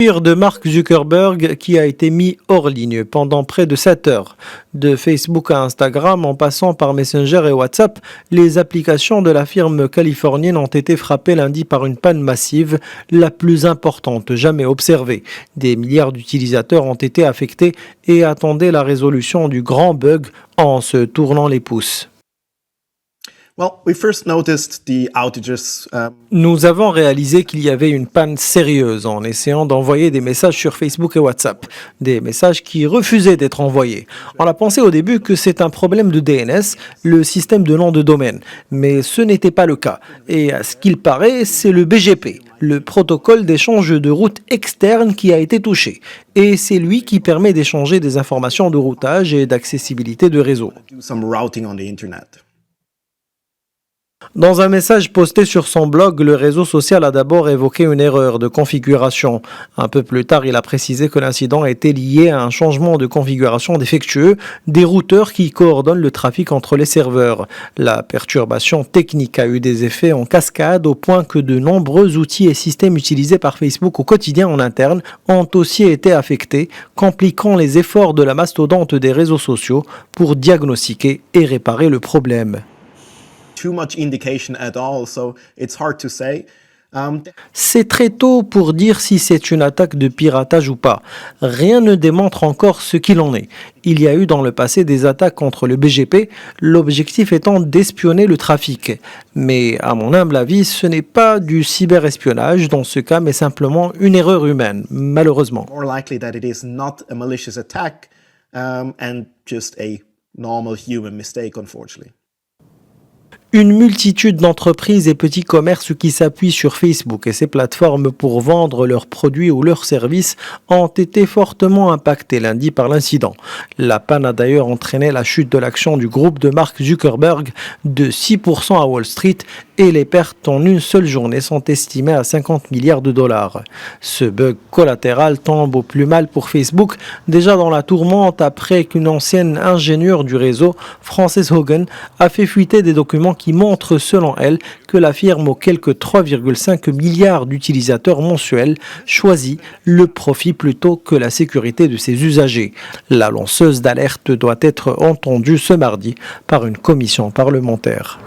De Mark Zuckerberg qui a été mis hors ligne pendant près de 7 heures. De Facebook à Instagram en passant par Messenger et WhatsApp, les applications de la firme californienne ont été frappées lundi par une panne massive, la plus importante jamais observée. Des milliards d'utilisateurs ont été affectés et attendaient la résolution du grand bug en se tournant les pouces. Nous avons réalisé qu'il y avait une panne sérieuse en essayant d'envoyer des messages sur Facebook et WhatsApp, des messages qui refusaient d'être envoyés. On a pensé au début que c'est un problème de DNS, le système de nom de domaine, mais ce n'était pas le cas. Et à ce qu'il paraît, c'est le BGP, le protocole d'échange de route externe qui a été touché. Et c'est lui qui permet d'échanger des informations de routage et d'accessibilité de réseau. Dans un message posté sur son blog, le réseau social a d'abord évoqué une erreur de configuration. Un peu plus tard, il a précisé que l'incident était lié à un changement de configuration défectueux des routeurs qui coordonnent le trafic entre les serveurs. La perturbation technique a eu des effets en cascade au point que de nombreux outils et systèmes utilisés par Facebook au quotidien en interne ont aussi été affectés, compliquant les efforts de la mastodonte des réseaux sociaux pour diagnostiquer et réparer le problème. C'est très tôt pour dire si c'est une attaque de piratage ou pas. Rien ne démontre encore ce qu'il en est. Il y a eu dans le passé des attaques contre le BGP, l'objectif étant d'espionner le trafic. Mais à mon humble avis, ce n'est pas du cyberespionnage dans ce cas, mais simplement une erreur humaine, malheureusement. Une multitude d'entreprises et petits commerces qui s'appuient sur Facebook et ses plateformes pour vendre leurs produits ou leurs services ont été fortement impactés lundi par l'incident. La panne a d'ailleurs entraîné la chute de l'action du groupe de Mark Zuckerberg de 6% à Wall Street et les pertes en une seule journée sont estimées à 50 milliards de dollars. Ce bug collatéral tombe au plus mal pour Facebook, déjà dans la tourmente après qu'une ancienne ingénieure du réseau, Frances Haugen, a fait fuiter des documents qui montrent selon elle que la firme aux quelques 3,5 milliards d'utilisateurs mensuels choisit le profit plutôt que la sécurité de ses usagers. La lanceuse d'alerte doit être entendue ce mardi par une commission parlementaire.